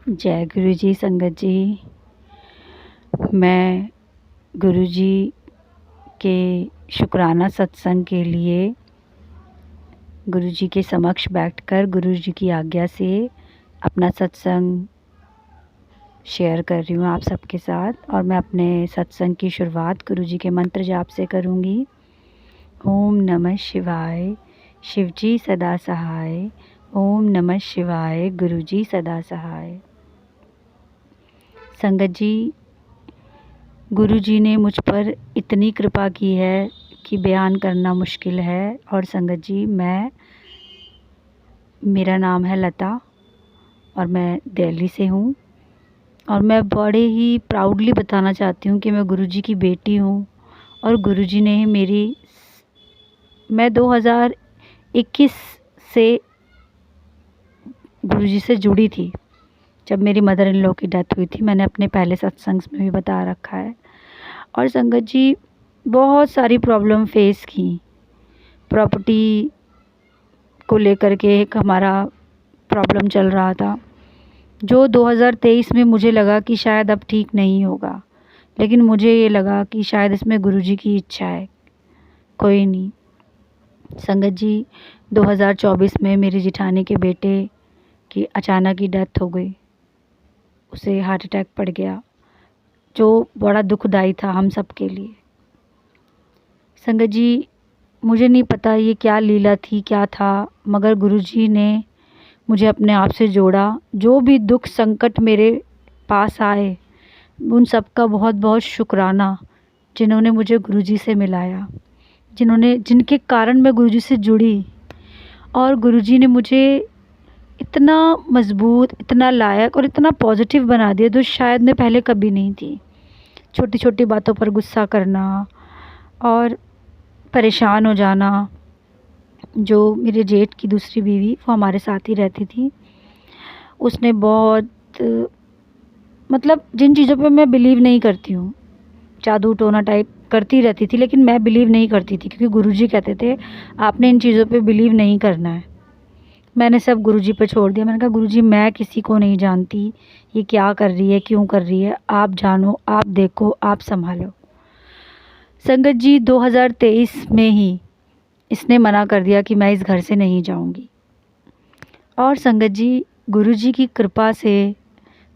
जय गुरु जी। संगत जी, मैं गुरु जी के शुक्राना सत्संग के लिए गुरु जी के समक्ष बैठकर गुरु जी की आज्ञा से अपना सत्संग शेयर कर रही हूँ आप सबके साथ। और मैं अपने सत्संग की शुरुआत गुरु जी के मंत्र जाप से करूँगी। ओम नमः शिवाय, शिव जी सदा सहाय। ओम नमः शिवाय, गुरु जी सदा सहाय। संगत जी, गुरु जी ने मुझ पर इतनी कृपा की है कि बयान करना मुश्किल है। और संगत जी, मेरा नाम है लता और मैं दिल्ली से हूँ। और मैं बड़े ही प्राउडली बताना चाहती हूँ कि मैं गुरु जी की बेटी हूँ। और गुरु जी ने मैं 2021 से गुरु जी से जुड़ी थी, जब मेरी मदर इन लॉ की डेथ हुई थी। मैंने अपने पहले सत्संग में भी बता रखा है। और संगत जी, बहुत सारी प्रॉब्लम फेस की। प्रॉपर्टी को लेकर के एक हमारा प्रॉब्लम चल रहा था, जो 2023 में मुझे लगा कि शायद अब ठीक नहीं होगा, लेकिन मुझे ये लगा कि शायद इसमें गुरुजी की इच्छा है। कोई नहीं। संगत जी, 2024 में मेरी जिठानी के बेटे की अचानक ही डेथ हो गई। उसे हार्ट अटैक पड़ गया, जो बड़ा दुखदाई था हम सब के लिए। संगत जी, मुझे नहीं पता ये क्या लीला थी, क्या था, मगर गुरुजी ने मुझे अपने आप से जोड़ा। जो भी दुख संकट मेरे पास आए, उन सब का बहुत बहुत शुक्राना, जिन्होंने मुझे गुरुजी से मिलाया, जिनके कारण मैं गुरुजी से जुड़ी। और गुरुजी ने मुझे इतना मजबूत, इतना लायक और इतना पॉजिटिव बना दिया, जो शायद मैं पहले कभी नहीं थी। छोटी छोटी बातों पर गुस्सा करना और परेशान हो जाना। जो मेरे जेठ की दूसरी बीवी, वो हमारे साथ ही रहती थी, उसने बहुत मतलब जिन चीज़ों पे मैं बिलीव नहीं करती हूँ, जादू टोना टाइप करती रहती थी, लेकिन मैं बिलीव नहीं करती थी, क्योंकि गुरुजी कहते थे आपने इन चीज़ों पे बिलीव नहीं करना है। मैंने सब गुरुजी पे छोड़ दिया। मैंने कहा गुरुजी, मैं किसी को नहीं जानती, ये क्या कर रही है, क्यों कर रही है, आप जानो, आप देखो, आप संभालो। संगत जी, 2023 में ही इसने मना कर दिया कि मैं इस घर से नहीं जाऊंगी। और संगत जी, गुरुजी की कृपा से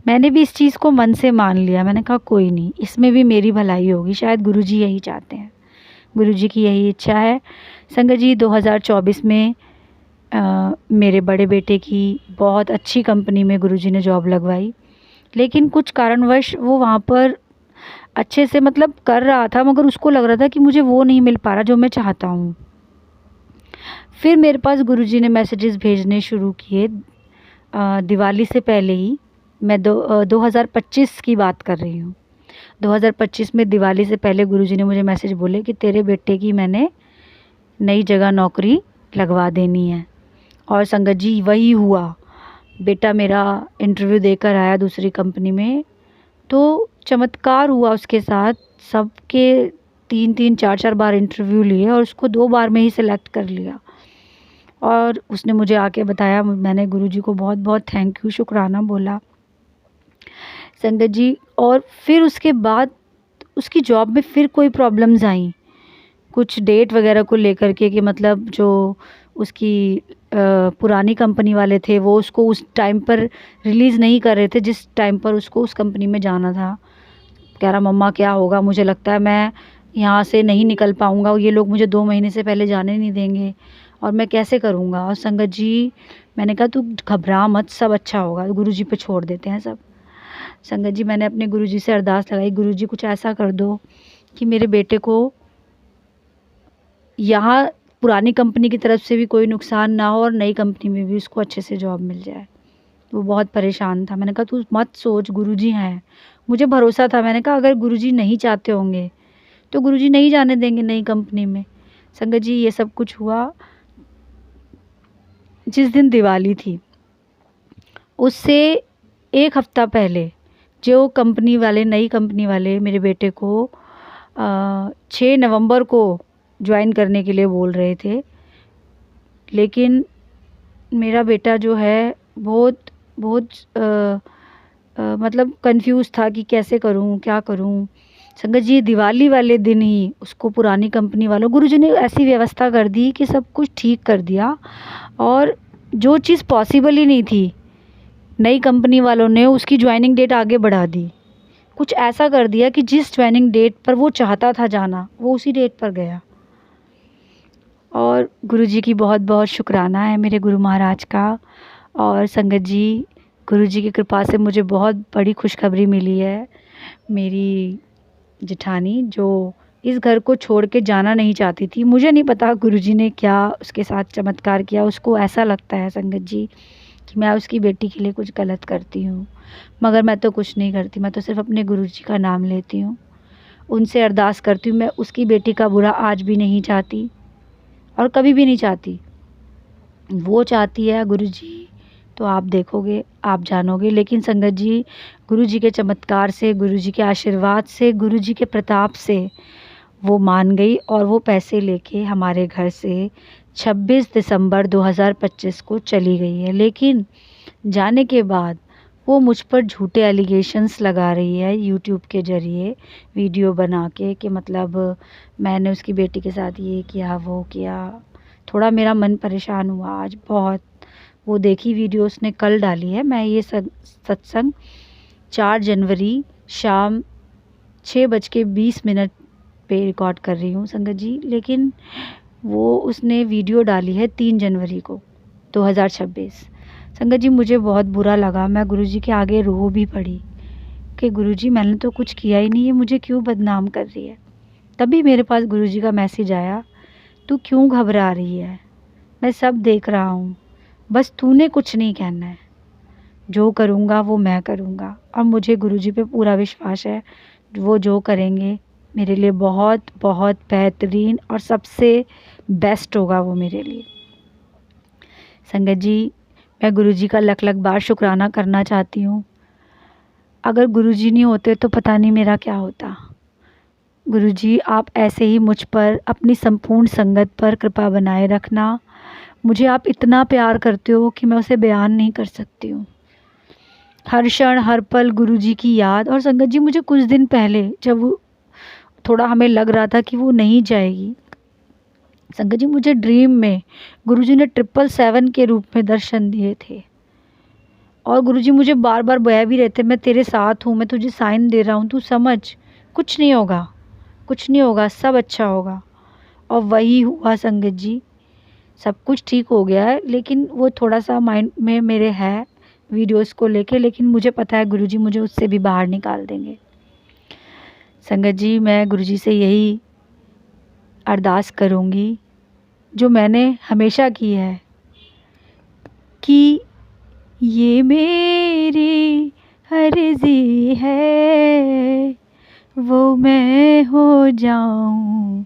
मैंने भी इस चीज़ को मन से मान लिया। मैंने कहा कोई नहीं, इसमें भी मेरी भलाई होगी, शायद गुरुजी यही चाहते हैं, गुरुजी की यही इच्छा है। संगत जी, 2024 में मेरे बड़े बेटे की बहुत अच्छी कंपनी में गुरुजी ने जॉब लगवाई, लेकिन कुछ कारणवश वो वहाँ पर अच्छे से मतलब कर रहा था, मगर उसको लग रहा था कि मुझे वो नहीं मिल पा रहा जो मैं चाहता हूँ। फिर मेरे पास गुरुजी ने मैसेजेस भेजने शुरू किए दिवाली से पहले ही। मैं 2025 की बात कर रही हूँ। 2025 में दिवाली से पहले गुरुजी ने मुझे मैसेज बोले कि तेरे बेटे की मैंने नई जगह नौकरी लगवा देनी है। और संगत जी, वही हुआ। बेटा मेरा इंटरव्यू देकर आया दूसरी कंपनी में, तो चमत्कार हुआ उसके साथ। सबके 3-3 4-4 बार इंटरव्यू लिए और उसको 2 बार में ही सिलेक्ट कर लिया। और उसने मुझे आके बताया, मैंने गुरुजी को बहुत बहुत थैंक यू, शुक्राना बोला। संगत जी, और फिर उसके बाद उसकी जॉब में फिर कोई प्रॉब्लम्स आई, कुछ डेट वगैरह को लेकर के, कि मतलब जो उसकी पुरानी कंपनी वाले थे वो उसको उस टाइम पर रिलीज़ नहीं कर रहे थे जिस टाइम पर उसको उस कंपनी में जाना था। कह रहा मम्मा क्या होगा, मुझे लगता है मैं यहाँ से नहीं निकल पाऊँगा, ये लोग मुझे 2 महीने से पहले जाने नहीं देंगे और मैं कैसे करूँगा। और संगत जी, मैंने कहा तू घबरा मत, सब अच्छा होगा, गुरुजी पे छोड़ देते हैं सब। संगत जी, मैंने अपने गुरुजी से अरदास लगाई, गुरुजी कुछ ऐसा कर दो कि मेरे बेटे को यहाँ पुरानी कंपनी की तरफ से भी कोई नुकसान ना हो और नई कंपनी में भी उसको अच्छे से जॉब मिल जाए। वो बहुत परेशान था। मैंने कहा तू मत सोच, गुरुजी हैं। मुझे भरोसा था। मैंने कहा अगर गुरुजी नहीं चाहते होंगे तो गुरुजी नहीं जाने देंगे नई कंपनी में। संगत जी, ये सब कुछ हुआ जिस दिन दिवाली थी, उससे 1 हफ्ता पहले जो कंपनी वाले, नई कंपनी वाले मेरे बेटे को 6 नवंबर को ज्वाइन करने के लिए बोल रहे थे, लेकिन मेरा बेटा जो है बहुत बहुत मतलब कंफ्यूज था कि कैसे करूं, क्या करूं। संगत जी दिवाली वाले दिन ही उसको पुरानी कंपनी वालों, गुरुजी ने ऐसी व्यवस्था कर दी कि सब कुछ ठीक कर दिया। और जो चीज़ पॉसिबल ही नहीं थी, नई कंपनी वालों ने उसकी ज्वाइनिंग डेट आगे बढ़ा दी। कुछ ऐसा कर दिया कि जिस ज्वाइनिंग डेट पर वो चाहता था जाना, वो उसी डेट पर गया। और गुरुजी की बहुत बहुत शुक्राना है, मेरे गुरु महाराज का। और संगत जी, गुरुजी की कृपा से मुझे बहुत बड़ी खुशखबरी मिली है। मेरी जेठानी जो इस घर को छोड़ के जाना नहीं चाहती थी, मुझे नहीं पता गुरुजी ने क्या उसके साथ चमत्कार किया। उसको ऐसा लगता है संगत जी कि मैं उसकी बेटी के लिए कुछ गलत करती हूँ, मगर मैं तो कुछ नहीं करती। मैं तो सिर्फ अपने गुरुजी का नाम लेती हूँ, उनसे अरदास करती हूँ। मैं उसकी बेटी का बुरा आज भी नहीं चाहती और कभी भी नहीं चाहती। वो चाहती है गुरुजी, तो आप देखोगे, आप जानोगे। लेकिन संगत जी, गुरुजी के चमत्कार से, गुरुजी के आशीर्वाद से, गुरुजी के प्रताप से वो मान गई और वो पैसे लेके हमारे घर से 26 दिसंबर 2025 को चली गई है। लेकिन जाने के बाद वो मुझ पर झूठे एलिगेशंस लगा रही है यूट्यूब के ज़रिए, वीडियो बना के, कि मतलब मैंने उसकी बेटी के साथ ये किया, वो किया। थोड़ा मेरा मन परेशान हुआ आज बहुत। वो देखी वीडियो उसने कल डाली है। मैं ये सत्संग 4 जनवरी शाम 6:20 पे रिकॉर्ड कर रही हूँ संगत जी। लेकिन वो उसने वीडियो डाली है 3 जनवरी को 2026। संगत जी मुझे बहुत बुरा लगा। मैं गुरुजी के आगे रो भी पड़ी कि गुरुजी मैंने तो कुछ किया ही नहीं है, मुझे क्यों बदनाम कर रही है। तभी मेरे पास गुरुजी का मैसेज आया, तू क्यों घबरा रही है, मैं सब देख रहा हूँ, बस तूने कुछ नहीं कहना है, जो करूँगा वो मैं करूँगा। और मुझे गुरुजी पे पूरा विश्वास है, वो जो करेंगे मेरे लिए बहुत बहुत बेहतरीन और सबसे बेस्ट होगा वो मेरे लिए। संगत जी, मैं गुरुजी का लख लख बार शुक्राना करना चाहती हूँ। अगर गुरुजी नहीं होते तो पता नहीं मेरा क्या होता। गुरुजी, आप ऐसे ही मुझ पर, अपनी संपूर्ण संगत पर कृपा बनाए रखना। मुझे आप इतना प्यार करते हो कि मैं उसे बयान नहीं कर सकती हूँ। हर क्षण हर पल गुरुजी की याद। और संगत जी, मुझे कुछ दिन पहले जब वो थोड़ा हमें लग रहा था कि वो नहीं जाएगी, संगत जी मुझे ड्रीम में गुरुजी ने 777 के रूप में दर्शन दिए थे। और गुरुजी मुझे बार बार बया भी रहते, मैं तेरे साथ हूँ, मैं तुझे साइन दे रहा हूँ, तू समझ, कुछ नहीं होगा, कुछ नहीं होगा, सब अच्छा होगा। और वही हुआ संगत जी, सब कुछ ठीक हो गया है। लेकिन वो थोड़ा सा माइंड में मेरे है वीडियोस को लेके, लेकिन मुझे पता है गुरुजी मुझे उससे भी बाहर निकाल देंगे। संगत जी, मैं गुरुजी से यही अरदास करूँगी जो मैंने हमेशा की है, कि ये मेरी अर्ज़ी है, वो मैं हो जाऊं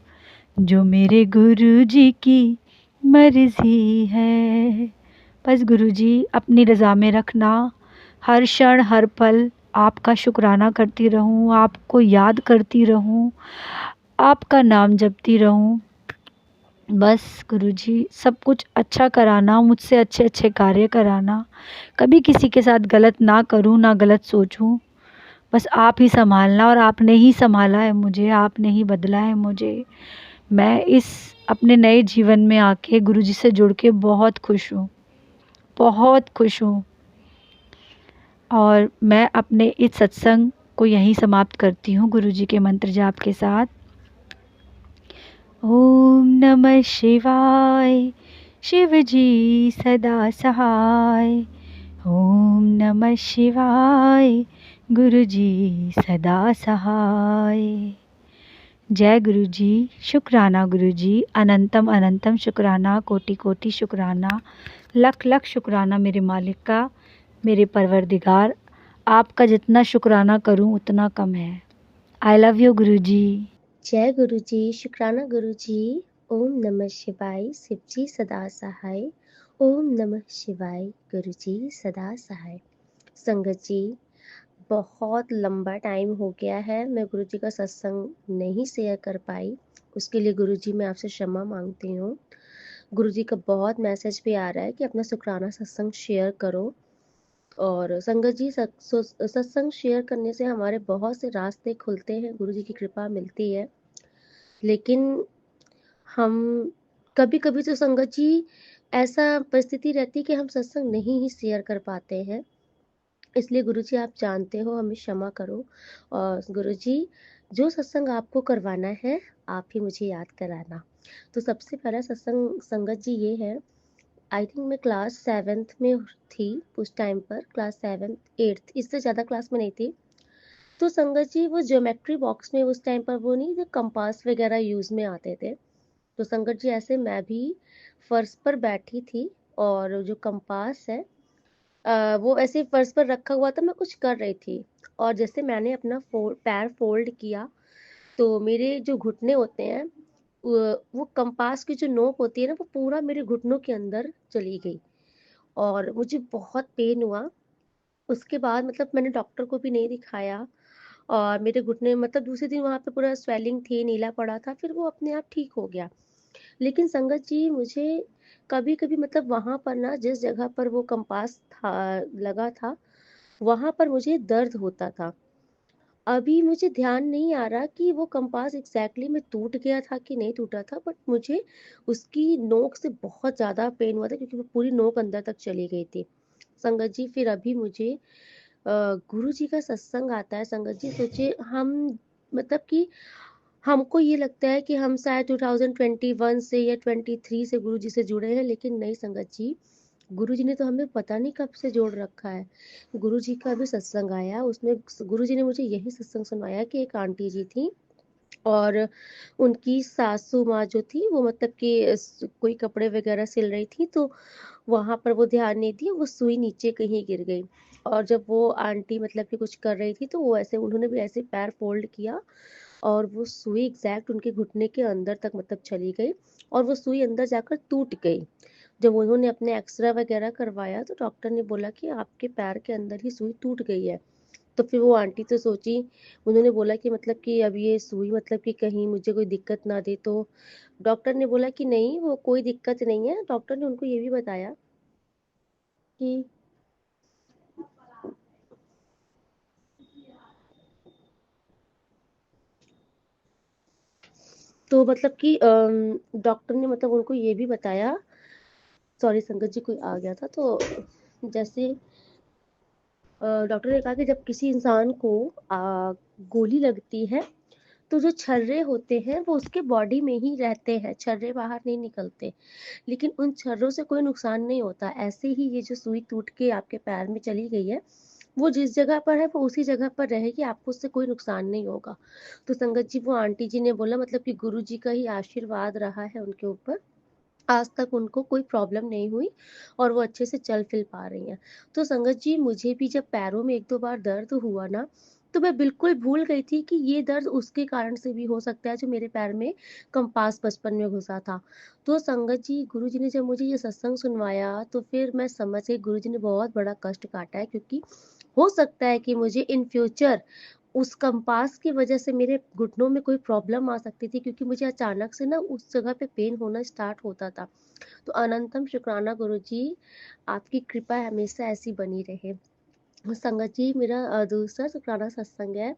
जो मेरे गुरुजी की मर्ज़ी है। बस गुरुजी अपनी रज़ा में रखना। हर क्षण हर पल आपका शुक्राना करती रहूं, आपको याद करती रहूं, आपका नाम जपती रहूं। बस गुरुजी सब कुछ अच्छा कराना, मुझसे अच्छे अच्छे कार्य कराना, कभी किसी के साथ गलत ना करूं, ना गलत सोचूं। बस आप ही संभालना। और आपने ही संभाला है मुझे, आपने ही बदला है मुझे। मैं इस अपने नए जीवन में आके गुरुजी से जुड़ के बहुत खुश हूँ, बहुत खुश हूँ। और मैं अपने इस सत्संग को यहीं समाप्त करती हूँ गुरुजी के मंत्र जाप के साथ। ओम नमः शिवाय, शिव जी सदा सहाय। ओम नमः शिवाय, गुरु जी सदा सहाय। जय गुरु जी, शुक्राना गुरु जी, अनंतम अनंतम शुक्राना, कोटि कोटि शुक्राना, लख लख शुक्राना मेरे मालिक का, मेरे परवरदिगार। आपका जितना शुक्राना करूं उतना कम है। आई लव यू गुरु जी। जय गुरु जी, शुक्राना गुरु जी। ओम नमः शिवाय, शिव जी सदा सहाय। ओम नमः शिवाय, गुरु जी सदा सहाय। संगत जी, बहुत लंबा टाइम हो गया है, मैं गुरु जी का सत्संग नहीं शेयर कर पाई। उसके लिए गुरु जी मैं आपसे क्षमा मांगती हूँ। गुरु जी का बहुत मैसेज भी आ रहा है कि अपना शुक्राना सत्संग शेयर करो। और संगत जी सत्संग शेयर करने से हमारे बहुत से रास्ते खुलते हैं, गुरु जी की कृपा मिलती है। लेकिन हम कभी कभी तो संगत जी ऐसा परिस्थिति रहती है कि हम सत्संग नहीं ही शेयर कर पाते हैं। इसलिए गुरु जी आप जानते हो, हमें क्षमा करो। और गुरु जी जो सत्संग आपको करवाना है आप ही मुझे याद कराना। तो सबसे पहला सत्संग संगत जी ये है, आई थिंक मैं क्लास 7th में थी उस टाइम पर, क्लास 7th 8th, इससे ज़्यादा क्लास में नहीं थी। तो संगत जी वो ज्योमेट्री बॉक्स में उस टाइम पर वो नहीं, जो कंपास वगैरह यूज़ में आते थे। तो संगत जी ऐसे मैं भी फर्श पर बैठी थी और जो कंपास है वो ऐसे फर्श पर रखा हुआ था, मैं कुछ कर रही थी। और जैसे मैंने अपना पैर फोल्ड किया तो मेरे जो घुटने होते हैं वो कंपास की जो नोक होती है ना, वो पूरा मेरे घुटनों के अंदर चली गई और मुझे बहुत पेन हुआ। उसके बाद मतलब मैंने डॉक्टर को भी नहीं दिखाया और मेरे घुटने मतलब दूसरे दिन वहाँ पे पूरा स्वेलिंग थी, नीला पड़ा था, फिर वो अपने आप ठीक हो गया। लेकिन संगत जी मुझे कभी कभी मतलब वहां पर ना, जिस जगह पर वो कंपास था लगा था, वहां पर मुझे दर्द होता था। अभी मुझे ध्यान नहीं आ रहा कि वो कंपास एग्जैक्टली में टूट गया था कि नहीं टूटा था, बट मुझे उसकी नोक से बहुत ज्यादा पेन हुआ था क्योंकि वो पूरी नोक अंदर तक चली गई थी। संगत जी फिर अभी मुझे गुरु जी का सत्संग आता है। संगत जी सोचिए, हम मतलब कि हमको ये लगता है कि हम शायद 2021 से या 23 से गुरु जी से जुड़े हैं, लेकिन नहीं संगत जी, गुरु जी ने तो हमें पता नहीं कब से जोड़ रखा है। गुरु जी का भी सत्संग आया, उसमें गुरु जी ने मुझे यही सत्संग सुनाया कि एक आंटी जी थी और उनकी सासू माँ जो थी वो मतलब कि कोई कपड़े वगैरह सिल रही थी, तो वहां पर वो ध्यान नहीं दिया, वो सुई नीचे कहीं गिर गई। और जब वो आंटी मतलब कि कुछ कर रही थी तो वो ऐसे, उन्होंने भी ऐसे पैर फोल्ड किया और वो सुई एग्जैक्ट उनके घुटने के अंदर तक मतलब चली गई और वो सुई अंदर जाकर टूट गई। जब उन्होंने अपने एक्सरे वगैरह करवाया तो डॉक्टर ने बोला कि आपके पैर के अंदर ही सुई टूट गई है। तो फिर वो आंटी तो सोची, उन्होंने बोला कि मतलब कि अब ये सुई मतलब कि कहीं मुझे कोई दिक्कत ना दे, तो डॉक्टर ने बोला कि नहीं वो कोई दिक्कत नहीं है। डॉक्टर ने उनको ये भी बताया कि तो मतलब कि डॉक्टर ने मतलब उनको ये भी बताया, सॉरी संगत जी कोई आ गया था, तो जैसे डॉक्टर ने कहा कि जब किसी इंसान को गोली लगती है तो जो छर्रे होते हैं वो उसके बॉडी में ही रहते हैं, छर्रे बाहर नहीं निकलते, लेकिन उन छर्रों से कोई नुकसान नहीं होता। ऐसे ही ये जो सुई टूट के आपके पैर में चली गई है, वो जिस जगह पर है वो उसी जगह पर रहेगी, आपको उससे कोई नुकसान नहीं होगा। तो संगत जी वो आंटी जी ने बोला मतलब कि गुरु जी का ही आशीर्वाद रहा है उनके ऊपर, आज तक उनको कोई प्रॉब्लम नहीं हुई और वो अच्छे से चल फिर पा रही हैं। तो संगत जी मुझे भी जब पैरों में एक दो बार दर्द हुआ ना, तो मैं बिल्कुल भूल गई थी कि ये दर्द उसके कारण से भी हो सकता है जो मेरे पैर में कंपास बचपन में घुसा था। तो संगत जी गुरु जी ने जब मुझे ये सत्संग सुनवाया तो फिर मैं समझ गई गुरु जी ने बहुत बड़ा कष्ट काटा है, क्योंकि हो सकता है कि मुझे इन फ्यूचर उस कंपास की वजह से मेरे घुटनों में कोई प्रॉब्लम आ सकती थी, क्योंकि मुझे अचानक से ना उस जगह पे पेन होना स्टार्ट होता था। तो अनंतम शुक्राना गुरु जी, आपकी कृपा हमेशा ऐसी बनी रहे। संगत जी मेरा दूसरा शुक्राना सत्संग है,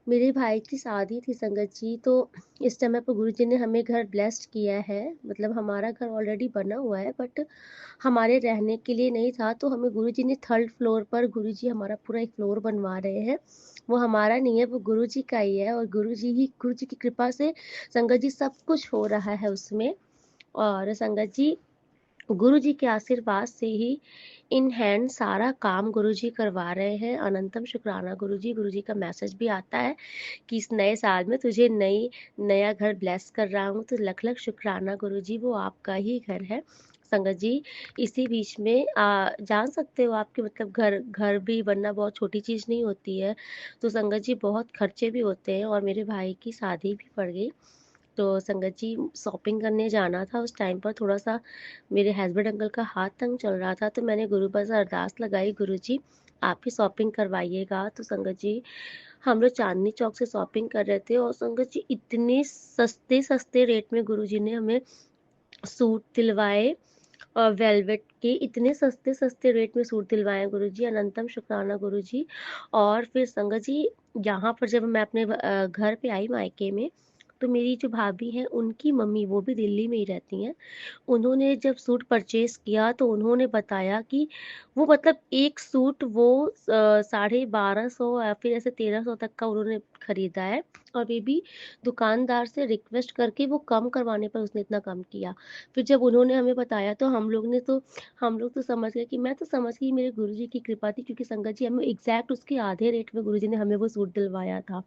मेरे भाई की शादी थी संगत जी। तो इस समय पर गुरु जी ने हमें घर ब्लेस्ड किया है, मतलब हमारा घर ऑलरेडी बना हुआ है बट हमारे रहने के लिए नहीं था, तो हमें गुरु जी ने 3rd फ्लोर पर, गुरु जी हमारा पूरा एक फ्लोर बनवा रहे हैं। वो हमारा नहीं है, वो गुरु जी का ही है और गुरु जी की कृपा से संगत जी सब कुछ हो रहा है उसमें। और संगत जी गुरु जी के आशीर्वाद से ही इन हैंड सारा काम गुरु जी करवा रहे हैं। अनंतम शुक्राना गुरु जी का मैसेज भी आता है कि इस नए साल में तुझे नया घर ब्लेस कर रहा हूँ, तो लख लख शुक्राना गुरु जी, वो आपका ही घर है। संगत जी इसी बीच में जान सकते हो आपके मतलब घर घर भी बनना बहुत छोटी चीज़ नहीं होती है, तो संगत जी बहुत खर्चे भी होते हैं और मेरे भाई की शादी भी पड़ गई। तो संगत जी शॉपिंग करने जाना था, उस टाइम पर थोड़ा सा मेरे हस्बैंड अंकल का हाथ तंग चल रहा था, तो मैंने गुरु पर से अरदास लगाई, गुरु जी आप ही शॉपिंग करवाइएगा। तो संगत जी हम लोग चांदनी चौक से शॉपिंग कर रहे थे और संगत जी इतने सस्ते सस्ते रेट में गुरु जी ने हमें सूट दिलवाए वेलवेट के इतने सस्ते रेट में सूट दिलवाए हैं गुरुजी, अनंतम शुक्राना गुरुजी। और फिर संगत जी, यहाँ पर जब मैं अपने घर पे आई मायके में, तो मेरी जो भाभी है उनकी मम्मी, वो भी दिल्ली में ही रहती हैं। उन्होंने जब सूट परचेज किया तो उन्होंने बताया कि वो मतलब एक सूट वो 1250 या फिर ऐसे 1300 तक का उन्होंने खरीदा है। और वे भी दुकानदार से रिक्वेस्ट करके वो कम करवाने पर उसने इतना कम किया। फिर जब उन्होंने हमें बताया तो हम लोग तो समझ गए, कि मैं तो समझ गई मेरे गुरुजी की कृपा थी, क्योंकि संगत जी हमें एग्जैक्ट उसके आधे रेट में गुरुजी ने हमें वो सूट दिलवाया था।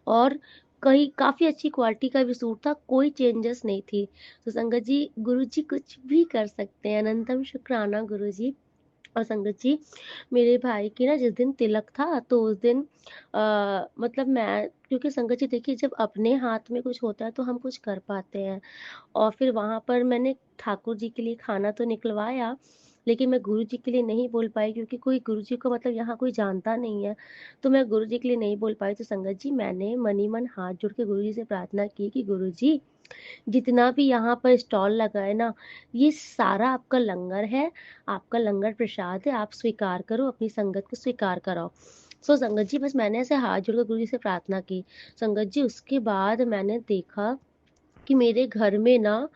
और कहीं काफी अच्छी क्वालिटी का भी सूट था, कोई चेंजेस नहीं थी। तो संगत जी, गुरुजी कुछ भी कर सकते हैं, अनंतम शुक्राना गुरुजी। और संगत जी, मेरे भाई की ना जिस दिन तिलक था, तो उस दिन मतलब मैं, क्योंकि संगत जी देखिए, जब अपने हाथ में कुछ होता है तो हम कुछ कर पाते हैं। और फिर वहां पर मैंने ठाकुर जी के लिए खाना तो निकलवाया, लेकिन मैं गुरु जी के लिए नहीं बोल पाई, क्योंकि कोई गुरु जी को मतलब यहाँ कोई जानता नहीं है। तो मैं गुरु जी के लिए नहीं बोल पाई। तो संगत जी, मैंने मनी मन हाथ जोड़ के गुरु जी से प्रार्थना की कि गुरु जी, जितना भी यहाँ पर स्टॉल लगा है ना, ये सारा आपका लंगर है, आपका लंगर प्रसाद है, आप स्वीकार करो, अपनी संगत को स्वीकार कराओ। संगत जी, बस मैंने ऐसे हाथ जोड़कर गुरु जी से प्रार्थना की। संगत जी, उसके बाद मैंने देखा कि मेरे घर में ना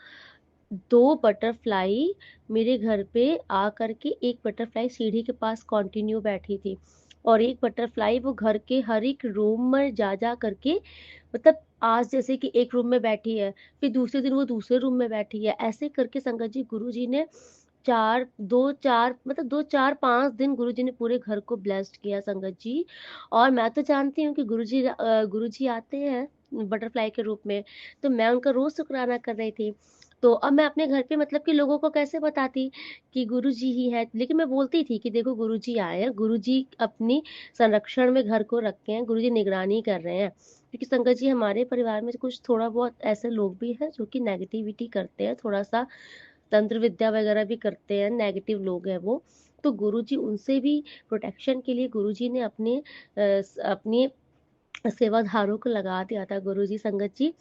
2 बटरफ्लाई मेरे घर पे आ करके, एक बटरफ्लाई सीढ़ी के पास कंटिन्यू बैठी थी, और एक बटरफ्लाई वो घर के हर एक रूम में जा जा करके, मतलब आज जैसे कि एक रूम में बैठी है, फिर दूसरे दिन वो दूसरे रूम में बैठी है, ऐसे करके संगत जी गुरु जी ने 2 4 5 दिन गुरु जी ने पूरे घर को ब्लेस्ड किया संगत जी। और मैं तो जानती हूँ कि गुरु जी आते हैं बटरफ्लाई के रूप में, तो मैं उनका रोज शुक्राना कर रही थी। तो अब मैं अपने घर पे मतलब कि लोगों को कैसे बताती कि गुरु जी ही है, लेकिन मैं बोलती थी कि देखो गुरु जी आए हैं, गुरु जी अपनी संरक्षण में घर को रखे हैं, गुरु जी निगरानी कर रहे हैं। क्योंकि संगत जी, हमारे परिवार में कुछ थोड़ा बहुत ऐसे लोग भी हैं जो कि नेगेटिविटी करते हैं, थोड़ा सा तंत्र विद्या वगैरह भी करते हैं, नेगेटिव लोग हैं वो। तो गुरु जी, उनसे भी प्रोटेक्शन के लिए गुरु जी ने अपनी सेवाधारों को लगा दिया था गुरु जी, संगत जी।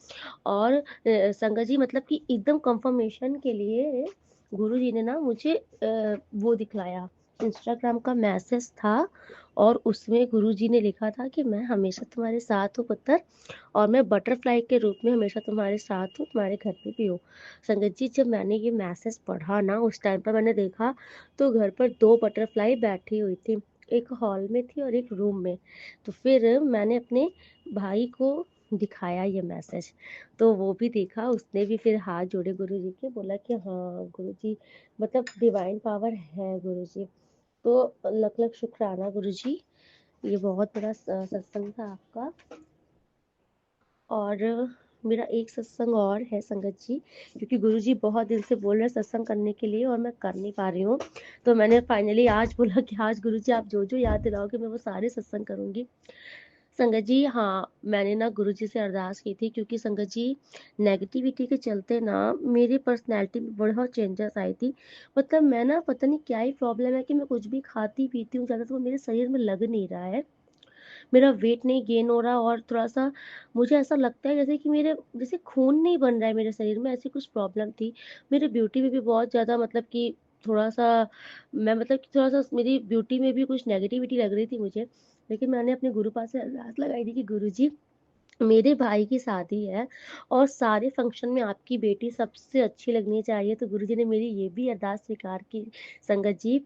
और संगत जी, मतलब कि एकदम कंफर्मेशन के लिए गुरु जी ने ना मुझे वो दिखलाया, इंस्टाग्राम का मैसेज था, और उसमें गुरु जी ने लिखा था कि मैं हमेशा तुम्हारे साथ हूँ पुत्र, और मैं बटरफ्लाई के रूप में हमेशा तुम्हारे साथ हूँ, तुम्हारे घर पे भी हूँ। संगत जी, जब मैंने ये मैसेज पढ़ा ना, उस टाइम पर मैंने देखा तो घर पर 2 बटरफ्लाई बैठी हुई थी, एक हॉल में थी और एक रूम में। तो फिर मैंने अपने भाई को दिखाया ये मैसेज, तो वो भी देखा, उसने भी फिर हाथ जोड़े गुरु जी के, बोला कि हाँ गुरु जी, मतलब डिवाइन पावर है गुरु जी। तो लख लख शुक्राना गुरु जी, ये बहुत बड़ा सत्संग था आपका। और मेरा एक सत्संग और है संगत जी, क्योंकि गुरु जी बहुत दिल से बोल रहे हैं सत्संग करने के लिए, और मैं कर नहीं पा रही हूँ। तो मैंने फाइनली आज बोला कि आज गुरु जी, आप जो जो याद दिलाओगे मैं वो सारे सत्संग करूंगी। संगत जी, हाँ, मैंने ना गुरु जी से अरदास की थी, क्योंकि संगत जी, नेगेटिविटी के चलते ना मेरी पर्सनैलिटी में बहुत चेंजेस आई थी। मतलब मैं ना, पता नहीं क्या ही प्रॉब्लम है कि मैं कुछ भी खाती पीती हूँ ज़्यादा, तो वो मेरे शरीर में लग नहीं रहा है, मेरा वेट नहीं गेन हो रहा, और थोड़ा सा मुझे ऐसा लगता है जैसे कि मेरे जैसे खून नहीं बन रहा है मेरे शरीर में, ऐसी कुछ प्रॉब्लम थी। मेरी ब्यूटी में भी बहुत ज़्यादा, मतलब कि थोड़ा सा, मैं मतलब कि थोड़ा सा मेरी ब्यूटी में भी कुछ नेगेटिविटी लग रही थी मुझे। लेकिन मैंने अपने गुरु पास से अरदास लगाई थी कि गुरु जी, मेरे भाई की शादी है, और सारे फंक्शन में आपकी बेटी सबसे अच्छी लगनी चाहिए। तो गुरु जी ने मेरी ये भी अरदास स्वीकार की संगत जी।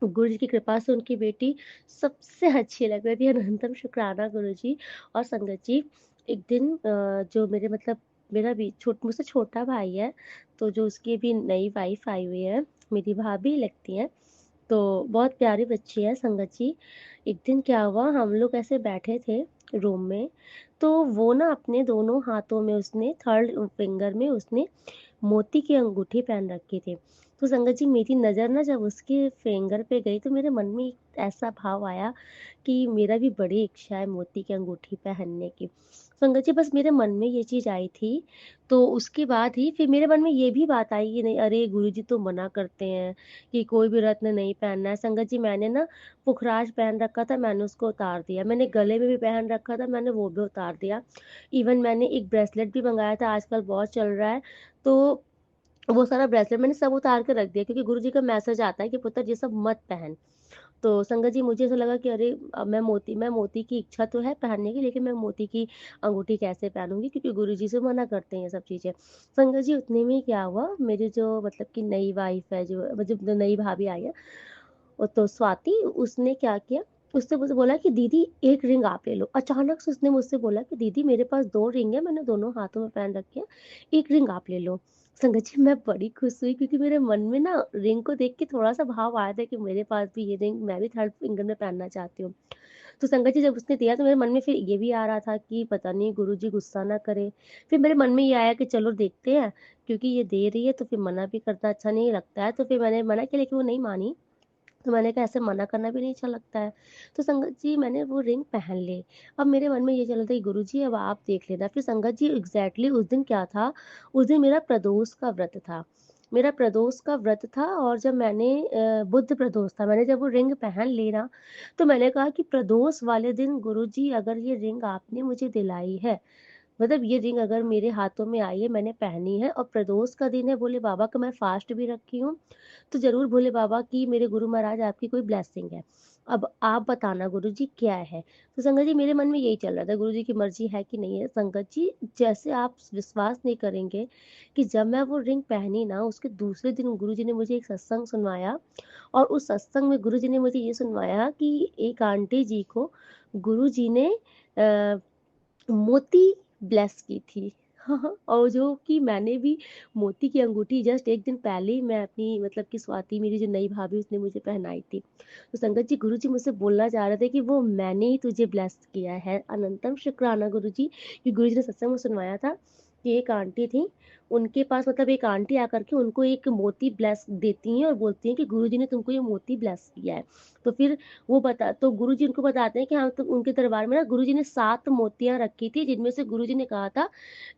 गुरु जी की कृपा से उनकी बेटी सबसे अच्छी लग रही थी, अनंतम शुक्राना गुरु जी। और संगत जी, एक दिन जो मेरे मतलब मेरा भी मुझसे छोटा भाई है, तो जो उसकी भी नई वाइफ आई हुई है, मेरी भाभी लगती है, तो बहुत प्यारी बच्ची है संगत जी। एक दिन क्या हुआ, हम लोग ऐसे बैठे थे रूम में, तो वो ना अपने दोनों हाथों में, उसने थर्ड फिंगर में उसने मोती की अंगूठी पहन रखी थी। तो संगत जी, मेरी नज़र ना जब उसके फिंगर पे गई, तो मेरे मन में एक ऐसा भाव आया कि मेरा भी बड़ी इच्छा है मोती की अंगूठी पहनने की। संगत जी, बस मेरे मन में ये चीज़ आई थी। तो उसके बाद ही फिर मेरे मन में ये भी बात आई कि नहीं, अरे गुरुजी तो मना करते हैं कि कोई भी रत्न नहीं पहनना है। संगत जी, मैंने ना पुखराज पहन रखा था, मैंने उसको उतार दिया। मैंने गले में भी पहन रखा था, मैंने वो भी उतार दिया। इवन मैंने एक ब्रेसलेट भी मंगाया था, आजकल बहुत चल रहा है, तो वो सारा ब्रेसलेट मैंने सब उतार के रख दिया, क्योंकि गुरुजी का मैसेज आता है कि पुत्र ये सब मत पहन। तो संगत जी मुझे ऐसा लगा कि अरे मैं मोती की इच्छा तो है पहनने की, लेकिन मैं मोती की अंगूठी कैसे पहनूंगी, क्योंकि गुरुजी से मना करते हैं ये सब चीजें। संगत जी उतने में क्या हुआ, मेरी जो मतलब कि नई वाइफ है, जो मतलब जो नई भाभी आई है, वो तो स्वाति, उसने क्या किया, उससे मुझे बोला कि दीदी एक रिंग आप ले लो। अचानक से उसने मुझसे बोला कि दीदी मेरे पास 2 रिंग है, मैंने दोनों हाथों में पहन रखी है, एक रिंग आप ले लो। संगत जी मैं बड़ी खुश हुई, क्योंकि मेरे मन में ना रिंग को देख के थोड़ा सा भाव आया था कि मेरे पास भी ये रिंग, मैं भी थर्ड फिंगर में पहनना चाहती हूँ। तो संगत जी जब उसने दिया तो मेरे मन में फिर ये भी आ रहा था कि पता नहीं गुरुजी गुस्सा ना करे। फिर मेरे मन में ये आया कि चलो देखते हैं, क्योंकि ये दे रही है तो फिर मना भी करना अच्छा नहीं लगता है। तो फिर मैंने मना किया, लेकिन वो नहीं मानी। तो मैंने कहा ऐसे मना करना भी नहीं अच्छा लगता है। तो संगत जी मैंने वो रिंग पहन ली। अब मेरे मन में ये चल रहा था कि गुरुजी अब आप देख लेना। फिर संगत जी एग्जैक्टली उस दिन क्या था, उस दिन मेरा प्रदोष का व्रत था। मेरा प्रदोष का व्रत था, और जब मैंने बुद्ध प्रदोष था, मैंने जब वो रिंग पहन ली ना, तो मैंने कहा कि प्रदोष वाले दिन गुरुजी अगर ये रिंग आपने मुझे दिलाई है, मतलब ये रिंग अगर मेरे हाथों में आई है, मैंने पहनी है, और प्रदोष का दिन है, भोले बाबा का मैं फास्ट भी रखी हूँ, तो जरूर भोले बाबा की, मेरे गुरु महाराज आपकी कोई ब्लेसिंग है। अब आप बताना गुरु जी क्या है। तो संगत जी मेरे मन में यही चल रहा था, गुरु जी की मर्जी है कि नहीं है। संगत जी जैसे आप विश्वास नहीं करेंगे कि जब मैं वो रिंग पहनी ना, उसके दूसरे दिन गुरु जी ने मुझे एक सत्संग सुनवाया, और उस सत्संग में गुरु जी ने मुझे ये सुनवाया कि एक आंटी जी को गुरु जी ने मोती ब्लेस की थी। हाँ, और जो कि मैंने भी मोती की अंगूठी जस्ट एक दिन पहले ही मैं अपनी मतलब कि स्वाति मेरी जो नई भाभी उसने मुझे पहनाई थी। तो संगत जी गुरु जी मुझसे बोलना चाह रहे थे कि वो मैंने ही तुझे ब्लेस किया है। अनंतम शुक्राना गुरु जी, कि गुरु जी ने सत्संग में सुनवाया था कि एक आंटी थी, उनके पास मतलब एक आंटी आकर के उनको एक मोती ब्लेस देती हैं और बोलती हैं कि गुरु जी ने तुमको ये मोती ब्लेस किया है। तो फिर वो बता तो गुरुजी उनको बताते हैं कि हाँ, तो उनके दरबार में ना गुरुजी ने 7 मोतियां रखी थी, जिनमें से गुरुजी ने कहा था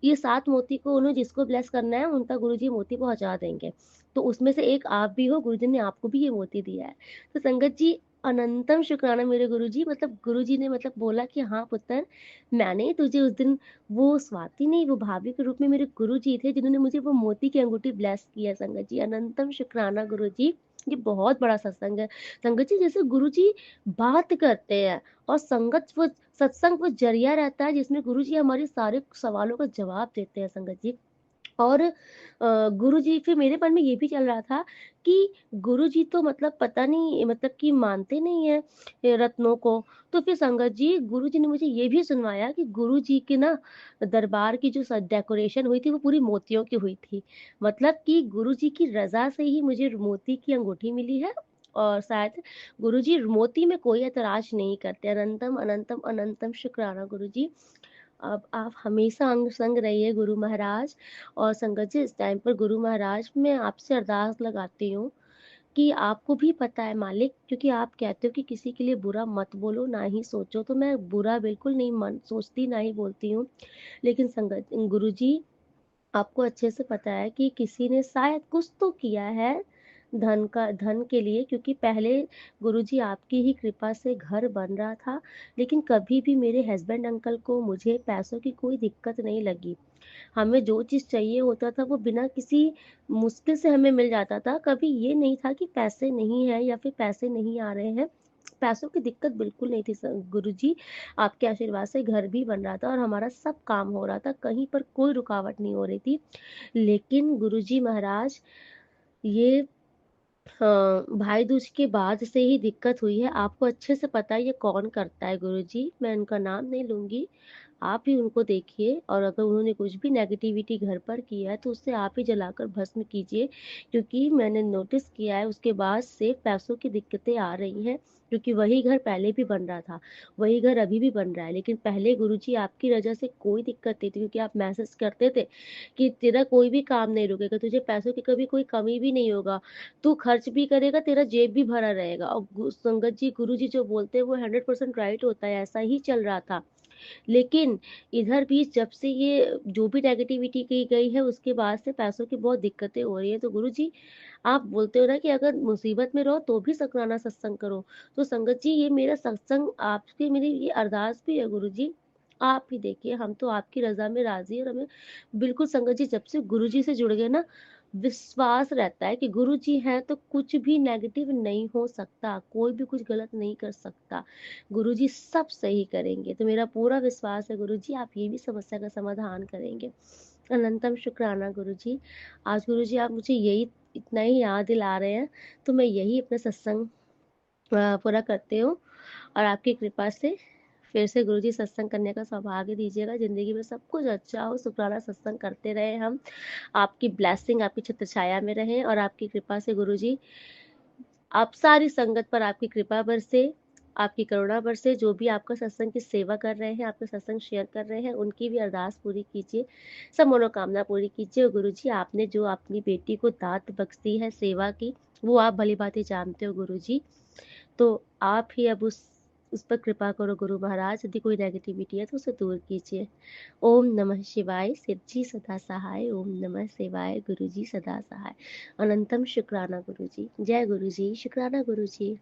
ये 7 मोती को उन्हें जिसको ब्लेस करना है उनका गुरुजी मोती पहुंचा देंगे। तो उसमें से एक आप भी हो, गुरुजी ने आपको भी ये मोती दिया है। तो संगत जी अनंतम शुक्राना मेरे गुरुजी, मतलब गुरुजी ने मतलब बोला कि हाँ पुत्र, मैंने ही तुझे उस दिन, वो स्वाति नहीं, वो भाभी के रूप में मेरे गुरुजी थे जिन्होंने मुझे वो मोती की अंगूठी ब्लेस किया। संगत जी अनंतम शुक्राना गुरुजी। ये बहुत बड़ा सत्संग है। संगत जी जैसे गुरुजी बात करते हैं, और संगत वो सत्संग वो जरिया रहता है जिसमें गुरुजी हमारे सारे सवालों का जवाब देते हैं। संगत जी और गुरुजी, फिर मेरे मन में ये भी चल रहा था कि गुरुजी तो मतलब पता नहीं मतलब कि मानते नहीं है रत्नों को। तो फिर संगत जी गुरुजी ने मुझे ये भी सुनवाया कि गुरुजी के ना दरबार की जो डेकोरेशन हुई थी वो पूरी मोतियों की हुई थी। मतलब कि गुरुजी की रजा से ही मुझे मोती की अंगूठी मिली है, और शायद गुरुजी मोती में कोई ऐतराज नहीं करते। अनंतम अनंतम अनंतम शुक्राना गुरुजी। अब आप हमेशा अंग संग रहिए गुरु महाराज। और संगत जी इस टाइम पर गुरु महाराज मैं आपसे अरदास लगाती हूँ कि आपको भी पता है मालिक, क्योंकि आप कहते हो कि किसी के लिए बुरा मत बोलो ना ही सोचो, तो मैं बुरा बिल्कुल नहीं मन सोचती ना ही बोलती हूँ। लेकिन संगत गुरु जी आपको अच्छे से पता है कि किसी ने शायद कुछ तो किया है धन के लिए, क्योंकि पहले गुरुजी आपकी ही कृपा से घर बन रहा था, लेकिन कभी भी मेरे हस्बैंड अंकल को मुझे पैसों की कोई दिक्कत नहीं लगी। हमें जो चीज चाहिए होता था वो बिना किसी मुश्किल से हमें मिल जाता था। कभी ये नहीं था कि पैसे नहीं है या फिर पैसे नहीं आ रहे हैं, पैसों की दिक्कत बिल्कुल नहीं थी। गुरुजी आपके आशीर्वाद से घर भी बन रहा था और हमारा सब काम हो रहा था, कहीं पर कोई रुकावट नहीं हो रही थी। लेकिन गुरुजी महाराज ये भाई दूज के बाद से ही दिक्कत हुई है। आपको अच्छे से पता है ये कौन करता है गुरुजी, मैं उनका नाम नहीं लूंगी, आप ही उनको देखिए, और अगर उन्होंने कुछ भी नेगेटिविटी घर पर किया है तो उससे आप ही जलाकर भस्म कीजिए। क्योंकि मैंने नोटिस किया है उसके बाद से पैसों की दिक्कतें आ रही हैं, क्योंकि वही घर पहले भी बन रहा था, वही घर अभी भी बन रहा है, लेकिन पहले गुरुजी आपकी वजह से कोई दिक्कत नहीं थी, क्योंकि आप मैसेज करते थे कि तेरा कोई भी काम नहीं रुकेगा, तुझे पैसों की कभी कोई कमी भी नहीं होगा, तू खर्च भी करेगा, तेरा जेब भी भरा रहेगा। और संगत जी गुरु जी जो बोलते हैं वो 100% राइट होता है, ऐसा ही चल रहा था। लेकिन इधर भी जब से ये जो भी नेगेटिविटी की गई है उसके बाद से पैसों की बहुत दिक्कतें हो रही है। तो गुरु जी आप बोलते हो ना कि अगर मुसीबत में रहो तो भी शुक्राना सत्संग करो, तो संगत जी ये मेरा सत्संग आपके, मेरी ये अरदास भी है गुरु जी। आप ही देखिए, हम तो आपकी रजा में राजी है, और हमें बिल्कुल संगत जी जब से गुरु जी से जुड़ गए ना, विश्वास रहता है कि गुरुजी हैं तो कुछ भी नेगेटिव नहीं हो सकता, कोई भी कुछ गलत नहीं कर सकता, गुरुजी सब सही करेंगे। तो मेरा पूरा विश्वास है गुरुजी आप ये भी समस्या का समाधान करेंगे। अनंतम शुक्राना गुरुजी। आज गुरुजी आप मुझे यही इतना ही याद दिला रहे हैं, तो मैं यही अपना सत्संग पूरा करती हूँ, और आपकी कृपा से फिर से गुरुजी सत्संग करने का सौभाग्य दीजिएगा। जिंदगी में सब कुछ अच्छा हो, शुक्राना सत्संग करते रहे हम, आपकी ब्लेसिंग आपकी छत्र छाया में रहे, और आपकी कृपा से गुरुजी आप सारी संगत पर आपकी कृपा बरसे, आपकी करुणा बरसे। जो भी आपका सत्संग की सेवा कर रहे हैं, आपका सत्संग शेयर कर रहे हैं, उनकी भी अरदास पूरी कीजिए, सब मनोकामना पूरी कीजिए। और गुरुजी आपने जो अपनी बेटी को दात बख्शी है सेवा की, वो आप भली भांति जानते हो गुरुजी, तो आप ही अब उस पर कृपा करो गुरु महाराज। यदि कोई नेगेटिविटी है तो उसे दूर कीजिए। ओम नमः शिवाय, शिव जी सदा सहाय। ओम नमः शिवाय, गुरु जी सदा सहाय। अनंतम शुक्राना गुरु जी। जय गुरु जी, शुक्राना गुरु जी।